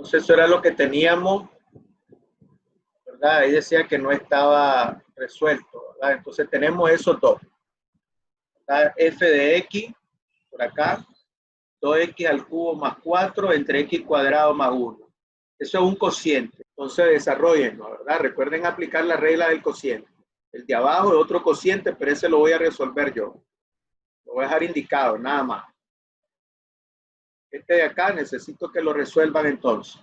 Entonces eso era lo que teníamos, ¿verdad? Ahí decía que no estaba resuelto, ¿verdad? Entonces tenemos esos dos. ¿Verdad? F de X, por acá, 2X al cubo más 4 entre X cuadrado más 1. Eso es un cociente. Entonces desarrollenlo, ¿verdad? Recuerden aplicar la regla del cociente. El de abajo es otro cociente, pero ese lo voy a resolver yo. Lo voy a dejar indicado, nada más. Este de acá necesito que lo resuelvan entonces.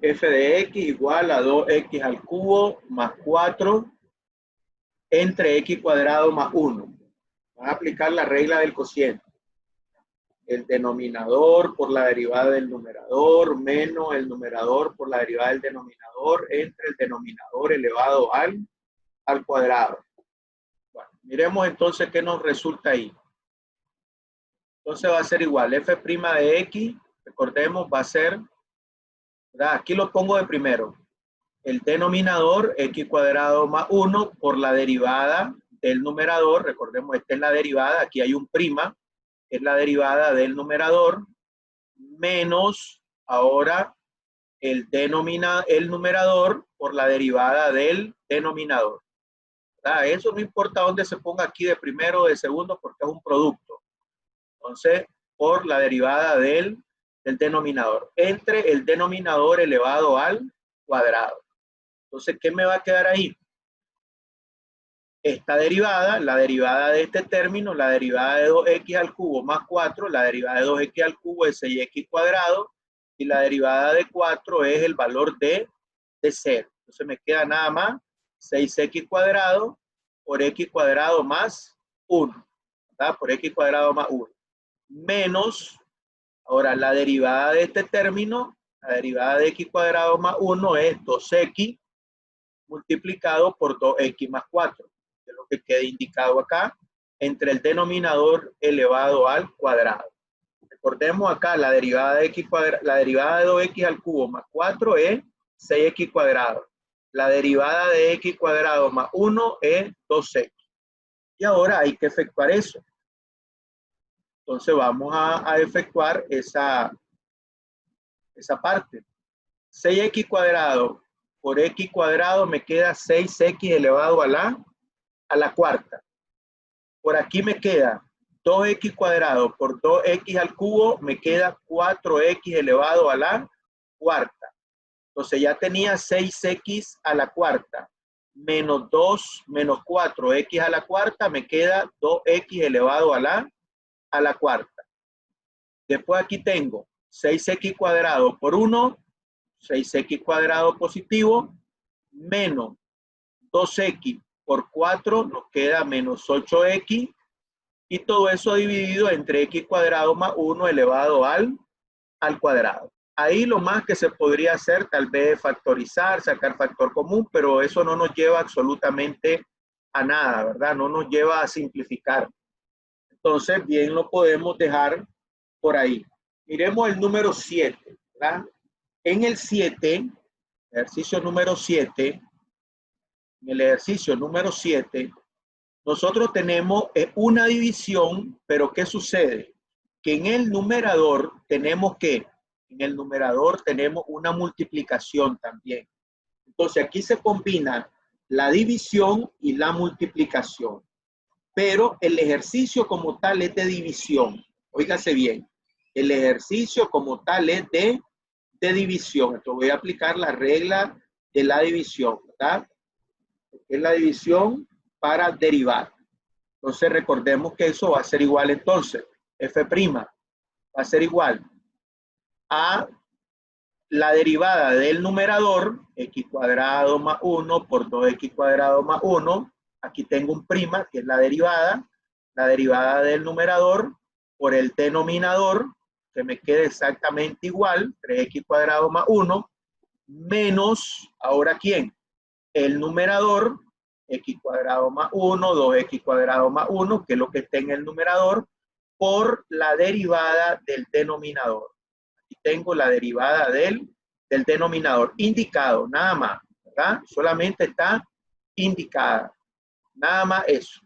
F de X igual a 2X al cubo más 4 entre X cuadrado más 1. Van a aplicar la regla del cociente. El denominador por la derivada del numerador menos el numerador por la derivada del denominador entre el denominador elevado al cuadrado. Bueno, miremos entonces qué nos resulta ahí. Entonces va a ser igual, f' de x, recordemos, va a ser, ¿verdad? Aquí lo pongo de primero, el denominador x cuadrado más 1 por la derivada del numerador, recordemos, esta es la derivada, aquí hay un prima, es la derivada del numerador, menos ahora el numerador por la derivada del denominador. ¿Verdad? Eso no importa dónde se ponga aquí de primero o de segundo porque es un producto. Entonces, por la derivada del denominador, entre el denominador elevado al cuadrado. Entonces, ¿qué me va a quedar ahí? Esta derivada, la derivada de este término, la derivada de 2x al cubo más 4, la derivada de 2x al cubo es 6x cuadrado, y la derivada de 4 es el valor de 0. Entonces me queda nada más 6x cuadrado por x cuadrado más 1, ¿verdad? Por x cuadrado más 1. Menos, ahora la derivada de este término, la derivada de x cuadrado más 1 es 2x multiplicado por 2x más 4, que es lo que queda indicado acá, entre el denominador elevado al cuadrado. Recordemos acá la derivada de x cuadrado, la derivada de 2x al cubo más 4 es 6x cuadrado. La derivada de x cuadrado más 1 es 2x. Y ahora hay que efectuar eso. Entonces vamos a efectuar esa parte. 6x cuadrado por x cuadrado me queda 6x elevado a la cuarta. Por aquí me queda 2x cuadrado por 2x al cubo, me queda 4x elevado a la cuarta. Entonces ya tenía 6x a la cuarta, menos 2, menos 4x a la cuarta, me queda 2x elevado a la cuarta. Después aquí tengo 6x cuadrado por 1, 6x cuadrado positivo, menos 2x por 4, nos queda menos 8x, y todo eso dividido entre x cuadrado más 1 elevado al cuadrado. Ahí lo más que se podría hacer, tal vez factorizar, sacar factor común, pero eso no nos lleva absolutamente a nada, ¿verdad? No nos lleva a simplificar. Entonces, bien lo podemos dejar por ahí. Miremos el número 7, ¿verdad? En el 7, ejercicio número 7, en el ejercicio número 7, nosotros tenemos una división, pero ¿qué sucede? Que en el numerador tenemos ¿qué? En el numerador tenemos una multiplicación también. Entonces aquí se combina la división y la multiplicación. Pero el ejercicio como tal es de división. Óigase bien, el ejercicio como tal es de división. Entonces voy a aplicar la regla de la división, ¿verdad? Es la división para derivar. Entonces recordemos que eso va a ser igual entonces, f' va a ser igual a la derivada del numerador, x cuadrado más 1 por 2x cuadrado más 1. Aquí tengo un prima, que es la derivada del numerador por el denominador, que me queda exactamente igual, 3x cuadrado más 1, menos, ¿ahora quién? El numerador, x cuadrado más 1, 2x cuadrado más 1, que es lo que está en el numerador, por la derivada del denominador. Aquí tengo la derivada del denominador, indicado, nada más, ¿verdad? Solamente está indicada, nada más eso.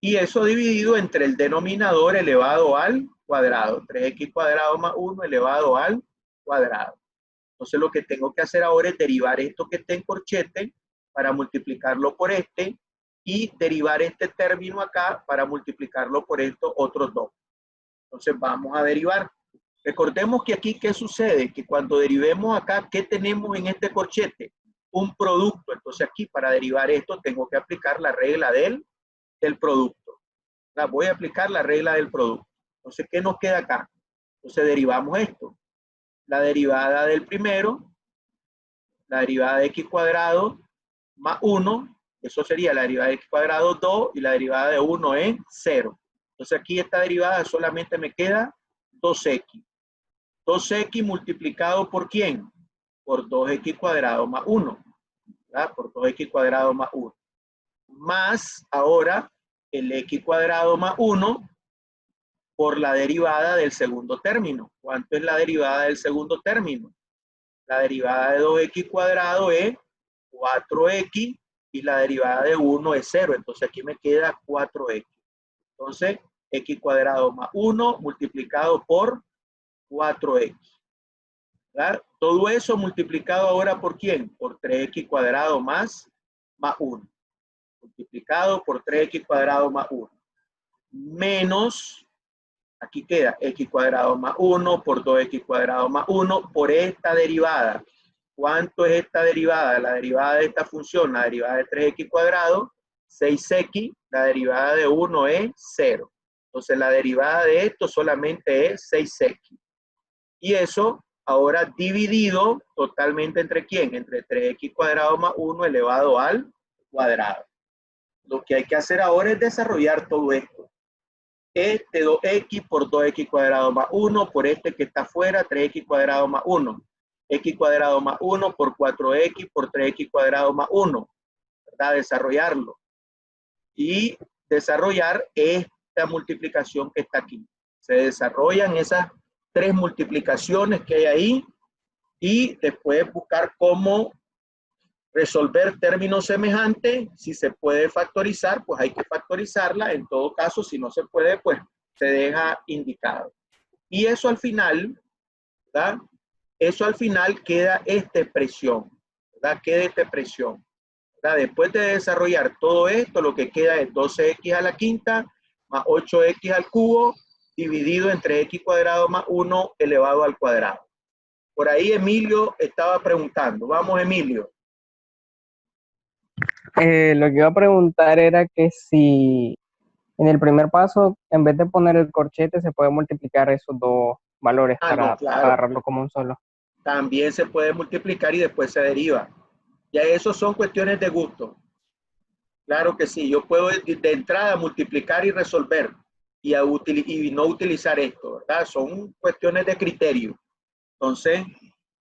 Y eso dividido entre el denominador elevado al cuadrado. 3x cuadrado más 1 elevado al cuadrado. Entonces lo que tengo que hacer ahora es derivar esto que está en corchete para multiplicarlo por este y derivar este término acá para multiplicarlo por estos otros dos. Entonces vamos a derivar. Recordemos que aquí, ¿qué sucede? Que cuando derivemos acá, ¿qué tenemos en este corchete? Un producto. Entonces aquí para derivar esto tengo que aplicar la regla del producto. Voy a aplicar la regla del producto. Entonces, ¿qué nos queda acá? Entonces derivamos esto. La derivada del primero, la derivada de x cuadrado más 1, eso sería la derivada de x cuadrado 2 y la derivada de 1 es 0. Entonces aquí esta derivada solamente me queda 2x. 2x multiplicado por ¿quién? Por 2x cuadrado más 1. ¿Verdad? Por 2x cuadrado más 1. Más ahora el x cuadrado más 1 por la derivada del segundo término. ¿Cuánto es la derivada del segundo término? La derivada de 2x cuadrado es 4x y la derivada de 1 es 0. Entonces aquí me queda 4x. Entonces, x cuadrado más 1 multiplicado por 4x. ¿Verdad? Todo eso multiplicado ahora por ¿quién? Por 3x cuadrado más 1. Multiplicado por 3x cuadrado más 1. Menos, aquí queda x cuadrado más 1 por 2x cuadrado más 1 por esta derivada. ¿Cuánto es esta derivada? La derivada de esta función, la derivada de 3x cuadrado, 6x, la derivada de 1 es 0. Entonces la derivada de esto solamente es 6x. Y eso ahora dividido totalmente entre ¿quién? Entre 3x cuadrado más 1 elevado al cuadrado. Lo que hay que hacer ahora es desarrollar todo esto. Este 2x por 2x cuadrado más 1 por este que está afuera, 3x cuadrado más 1. X cuadrado más 1 por 4x por 3x cuadrado más 1. ¿Verdad? Desarrollarlo. Y desarrollar esta multiplicación que está aquí. Se desarrollan esas tres multiplicaciones que hay ahí y después buscar cómo resolver términos semejantes. Si se puede factorizar, pues hay que factorizarla. En todo caso, si no se puede, pues se deja indicado. Y eso al final, ¿verdad? Eso al final queda esta expresión, ¿verdad? Queda esta expresión, ¿verdad? Después de desarrollar todo esto, lo que queda es 12x a la quinta más 8x al cubo dividido entre x cuadrado más 1 elevado al cuadrado. Por ahí Emilio estaba preguntando. Vamos, Emilio. Lo que iba a preguntar era que si en el primer paso, en vez de poner el corchete, se puede multiplicar esos dos valores Ah, no, para claro. agarrarlo como un solo. También se puede multiplicar y después se deriva. Ya eso son cuestiones de gusto. Claro que sí, yo puedo de entrada multiplicar y resolver y no utilizar esto, ¿verdad? Son cuestiones de criterio. Entonces,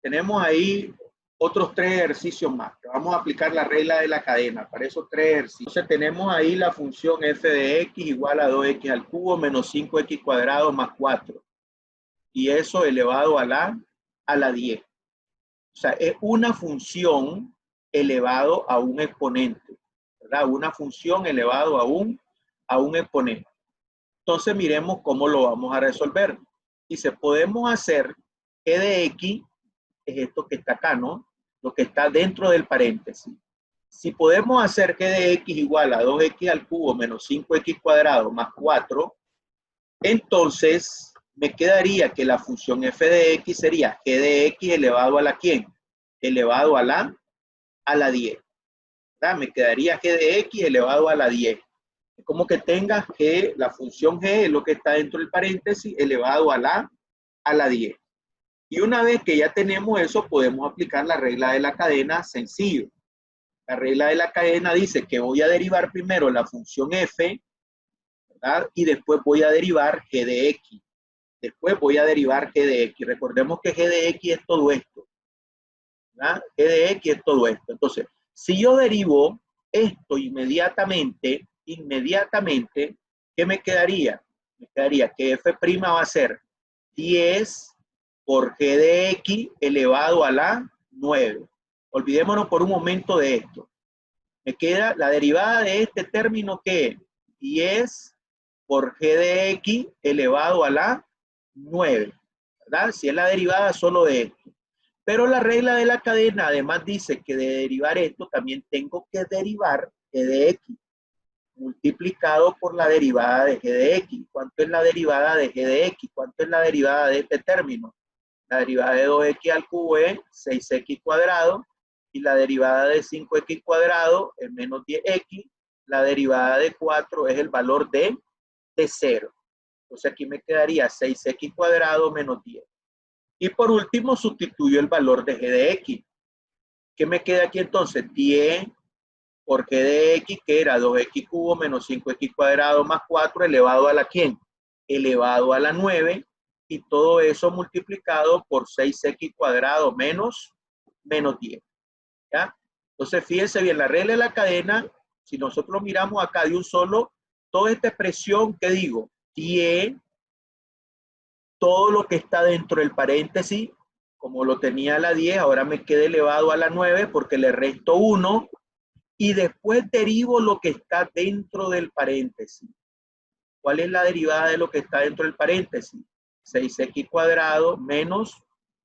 tenemos ahí otros 3 ejercicios más. Vamos a aplicar la regla de la cadena para esos 3 ejercicios. Entonces, tenemos ahí la función f de x igual a 2x al cubo menos 5x cuadrado más 4. Y eso elevado a la 10. O sea, es una función elevado a un exponente, ¿verdad? Una función elevado a un exponente. Entonces, miremos cómo lo vamos a resolver. Y si podemos hacer g de x, es esto que está acá, ¿no? Lo que está dentro del paréntesis. Si podemos hacer g de x igual a 2x al cubo menos 5x cuadrado más 4, entonces me quedaría que la función f de x sería g de x elevado a la ¿quién? Elevado a la 10. ¿Verdad? Me quedaría g de x elevado a la 10. Es como que tenga g, la función g es lo que está dentro del paréntesis, elevado a la 10. Y una vez que ya tenemos eso, podemos aplicar la regla de la cadena sencillo. La regla de la cadena dice que voy a derivar primero la función f, ¿verdad? Y después voy a derivar g de x. Después voy a derivar g de x. Recordemos que g de x es todo esto, ¿verdad? G de x es todo esto. Entonces, si yo derivo esto inmediatamente, ¿qué me quedaría? Me quedaría que f' va a ser 10 por g de x elevado a la 9. Olvidémonos por un momento de esto. Me queda la derivada de este término que es 10 por g de x elevado a la 9, ¿verdad? Si es la derivada solo de esto. Pero la regla de la cadena además dice que de derivar esto también tengo que derivar g de x multiplicado por la derivada de g de x. ¿Cuánto es la derivada de g de x? ¿Cuánto es la derivada de este término? La derivada de 2x al cubo es 6x cuadrado y la derivada de 5x cuadrado es menos 10x. La derivada de 4 es el valor de 0. Entonces aquí me quedaría 6x cuadrado menos 10. Y por último sustituyo el valor de g de x. ¿Qué me queda aquí entonces? 10 por g de x, que era 2x cubo menos 5x cuadrado más 4 elevado a la ¿quién? Elevado a la 9. Y todo eso multiplicado por 6x cuadrado menos 10. ¿Ya? Entonces, fíjense bien, la regla de la cadena, si nosotros miramos acá de un solo, toda esta expresión que digo, 10, todo lo que está dentro del paréntesis, como lo tenía a la 10, ahora me queda elevado a la 9 porque le resto 1 y después derivo lo que está dentro del paréntesis. ¿Cuál es la derivada de lo que está dentro del paréntesis? 6x cuadrado menos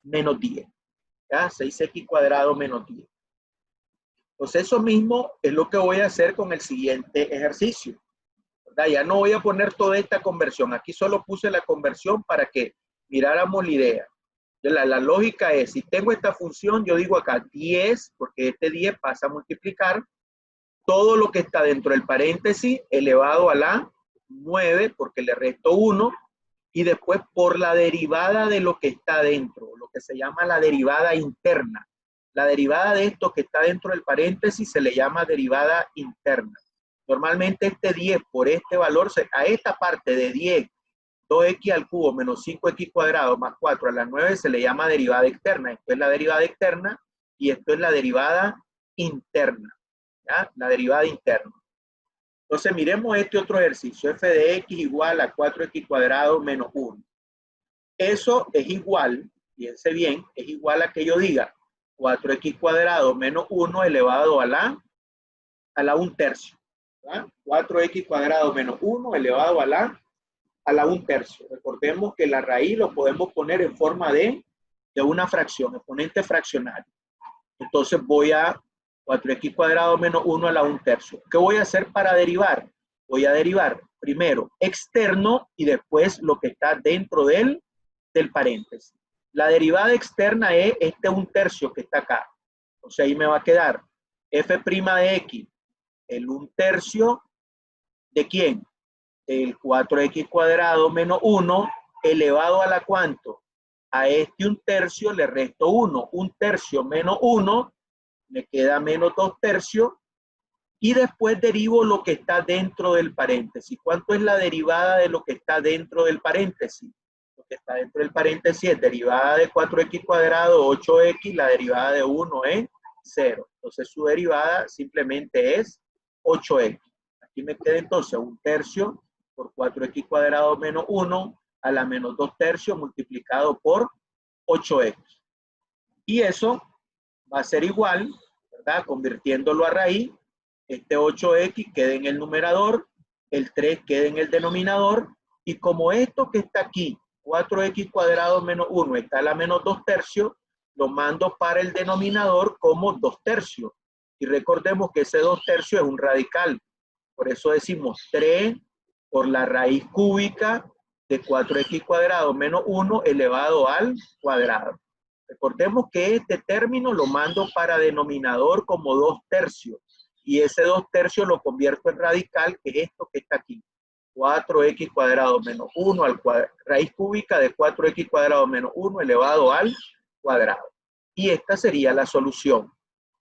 10. ¿Ya? 6x cuadrado menos 10. Pues eso mismo es lo que voy a hacer con el siguiente ejercicio, ¿verdad? Ya no voy a poner toda esta conversión. Aquí solo puse la conversión para que miráramos la idea. La lógica es, si tengo esta función, yo digo acá 10, porque este 10 pasa a multiplicar todo lo que está dentro del paréntesis elevado a la 9, porque le resto 1, y después por la derivada de lo que está dentro, lo que se llama la derivada interna. La derivada de esto que está dentro del paréntesis se le llama derivada interna. Normalmente este 10 por este valor, a esta parte de 10, 2x al cubo menos 5x cuadrado más 4 a la 9 se le llama derivada externa. Esto es la derivada externa y esto es la derivada interna. ¿Ya? La derivada interna. Entonces miremos este otro ejercicio. F de x igual a 4x cuadrado menos 1. Eso es igual, fíjense bien, es igual a que yo diga 4x cuadrado menos 1 elevado a la 1 tercio. ¿Verdad? 4x cuadrado menos 1 elevado a la 1 tercio. Recordemos que la raíz lo podemos poner en forma de una fracción, exponente fraccionario. Entonces voy a 4x cuadrado menos 1 a la 1 tercio. ¿Qué voy a hacer para derivar? Voy a derivar primero externo y después lo que está dentro del paréntesis. La derivada externa es este 1 tercio que está acá. O sea, ahí me va a quedar f' de x, el 1 tercio de ¿quién? El 4x cuadrado menos 1 elevado a la ¿cuánto? A este 1 tercio le resto 1. 1 tercio menos 1 me queda menos 2 tercios y después derivo lo que está dentro del paréntesis. ¿Cuánto es la derivada de lo que está dentro del paréntesis? Lo que está dentro del paréntesis es derivada de 4x cuadrado, 8x, la derivada de 1 es 0. Entonces su derivada simplemente es 8x. Aquí me queda entonces 1 tercio por 4x cuadrado menos 1 a la menos 2 tercios multiplicado por 8x. Y eso va a ser igual, ¿verdad? Convirtiéndolo a raíz, este 8x queda en el numerador, el 3 queda en el denominador, y como esto que está aquí, 4x cuadrado menos 1, está a la menos 2 tercios, lo mando para el denominador como 2 tercios. Y recordemos que ese 2 tercios es un radical. Por eso decimos 3 por la raíz cúbica de 4x cuadrado menos 1 elevado al cuadrado. Recordemos que este término lo mando para denominador como 2 tercios. Y ese 2 tercios lo convierto en radical, que es esto que está aquí. 4x cuadrado menos 1 al cuadrado. Raíz cúbica de 4x cuadrado menos 1 elevado al cuadrado. Y esta sería la solución.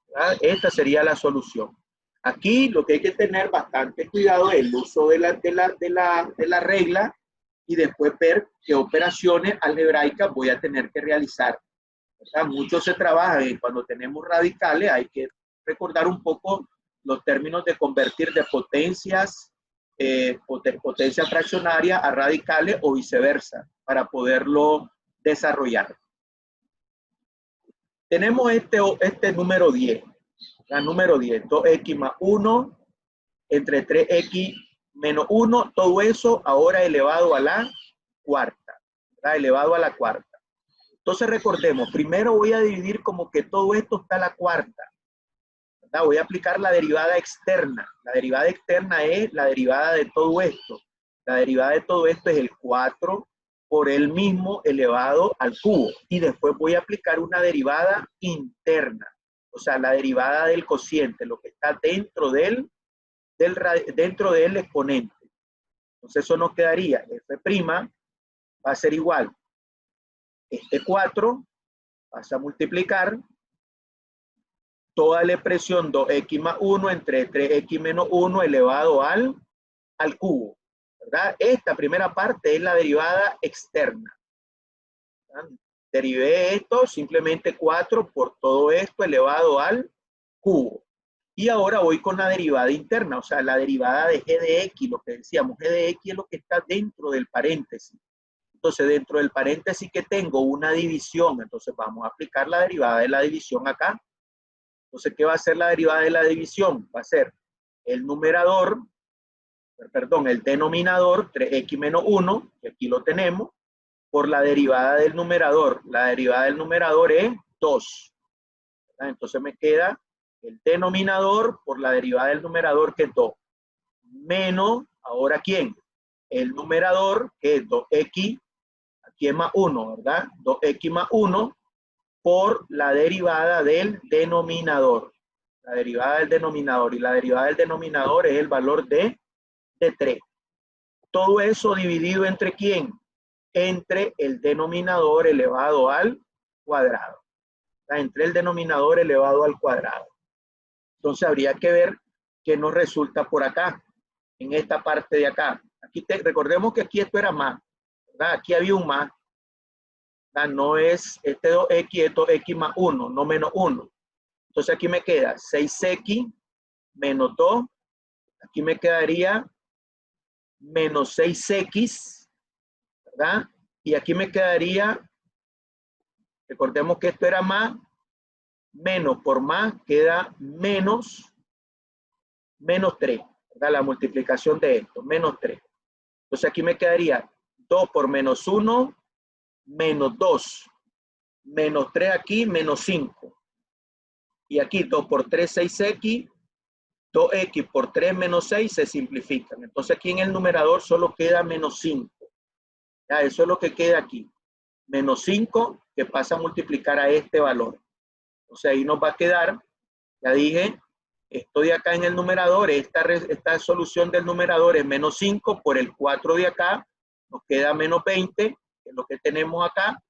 ¿Verdad? Esta sería la solución. Aquí lo que hay que tener bastante cuidado es el uso de la regla y después ver qué operaciones algebraicas voy a tener que realizar. ¿Verdad? Mucho se trabaja y cuando tenemos radicales hay que recordar un poco los términos de convertir de potencias, potencia fraccionaria a radicales o viceversa para poderlo desarrollar. Tenemos este número 10. La número 10, 2x más 1 entre 3x menos 1, todo eso ahora elevado a la cuarta, ¿verdad? Elevado a la cuarta. Entonces recordemos, primero voy a dividir como que todo esto está a la cuarta, ¿verdad? Voy a aplicar la derivada externa. La derivada externa es la derivada de todo esto. La derivada de todo esto es el 4 por el mismo elevado al cubo. Y después voy a aplicar una derivada interna. O sea, la derivada del cociente, lo que está dentro del exponente. Entonces eso nos quedaría, f' va a ser igual. Este 4 vas a multiplicar toda la expresión 2x más 1 entre 3x menos 1 elevado al cubo, ¿verdad? Esta primera parte es la derivada externa, ¿verdad? Derivé esto, simplemente 4 por todo esto elevado al cubo. Y ahora voy con la derivada interna, o sea, la derivada de g de x, lo que decíamos, g de x es lo que está dentro del paréntesis. Entonces, dentro del paréntesis que tengo una división, entonces vamos a aplicar la derivada de la división acá. Entonces, ¿qué va a ser la derivada de la división? Va a ser el numerador, perdón, el denominador, 3x menos 1, que aquí lo tenemos, por la derivada del numerador. La derivada del numerador es 2. Entonces me queda el denominador por la derivada del numerador, que es 2. Menos, ¿ahora quién? El numerador, que es 2x, aquí es más 1, ¿verdad? 2x más 1 por la derivada del denominador. La derivada del denominador. Y la derivada del denominador es el valor de 3. Todo eso dividido entre ¿quién? Entre el denominador elevado al cuadrado. O sea, entre el denominador elevado al cuadrado. Entonces habría que ver qué nos resulta por acá, en esta parte de acá. Aquí recordemos que aquí esto era más, ¿verdad? Aquí había un más. ¿Verdad? No es este 2x, esto x más 1, no menos 1. Entonces aquí me queda 6x menos 2. Aquí me quedaría menos 6x, ¿verdad? Y aquí me quedaría, recordemos que esto era más, menos por más queda menos 3, ¿verdad? La multiplicación de esto, menos 3. Entonces aquí me quedaría 2 por menos 1, menos 2, menos 3 aquí, menos 5. Y aquí 2 por 3, 6x, 2x por 3 menos 6 se simplifican. Entonces aquí en el numerador solo queda menos 5. Ya, eso es lo que queda aquí. Menos 5 que pasa a multiplicar a este valor. Entonces ahí nos va a quedar, ya dije, estoy acá en el numerador, esta solución del numerador es menos 5 por el 4 de acá, nos queda menos 20, que es lo que tenemos acá,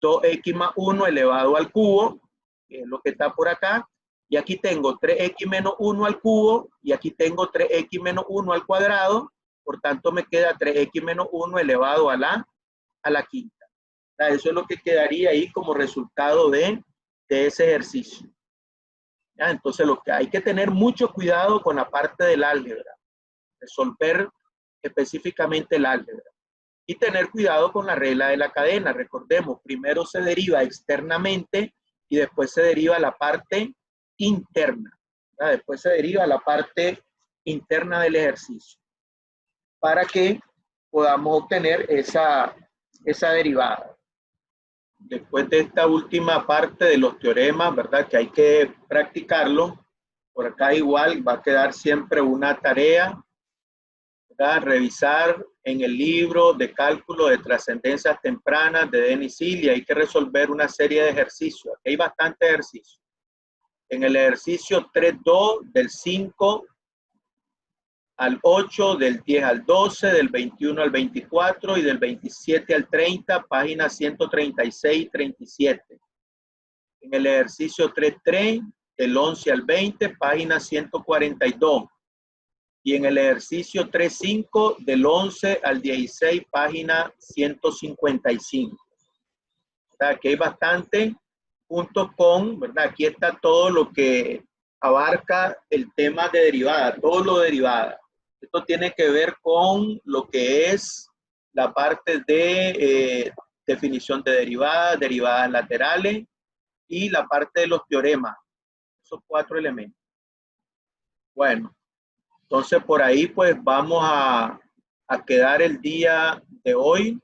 2x más 1 elevado al cubo, que es lo que está por acá, y aquí tengo 3x menos 1 al cubo, y aquí tengo 3x menos 1 al cuadrado, por tanto me queda 3x menos 1 elevado a la quinta. O sea, eso es lo que quedaría ahí como resultado de ese ejercicio. ¿Ya? Entonces lo que hay que tener mucho cuidado con la parte del álgebra, resolver específicamente el álgebra. Y tener cuidado con la regla de la cadena. Recordemos, primero se deriva externamente y después se deriva la parte interna. ¿Ya? Después se deriva la parte interna del ejercicio para que podamos obtener esa derivada. Después de esta última parte de los teoremas, ¿verdad? Que hay que practicarlo. Por acá igual va a quedar siempre una tarea, ¿verdad? Revisar en el libro de cálculo de trascendencias tempranas de Denis Hill y hay que resolver una serie de ejercicios. Aquí hay bastante ejercicio. En el ejercicio 3.2 del 5 al 8, del 10 al 12, del 21 al 24 y del 27 al 30, páginas 136 y 37. En el ejercicio 3.3, del 11 al 20, página 142. Y en el ejercicio 3.5, del 11 al 16, página 155. O sea, aquí hay bastante junto con, ¿verdad? Aquí está todo lo que abarca el tema de derivada, todo lo de derivada. Esto tiene que ver con lo que es la parte de definición de derivadas, derivadas laterales y la parte de los teoremas. Esos 4 elementos. Bueno, Entonces por ahí pues vamos a quedar el día de hoy.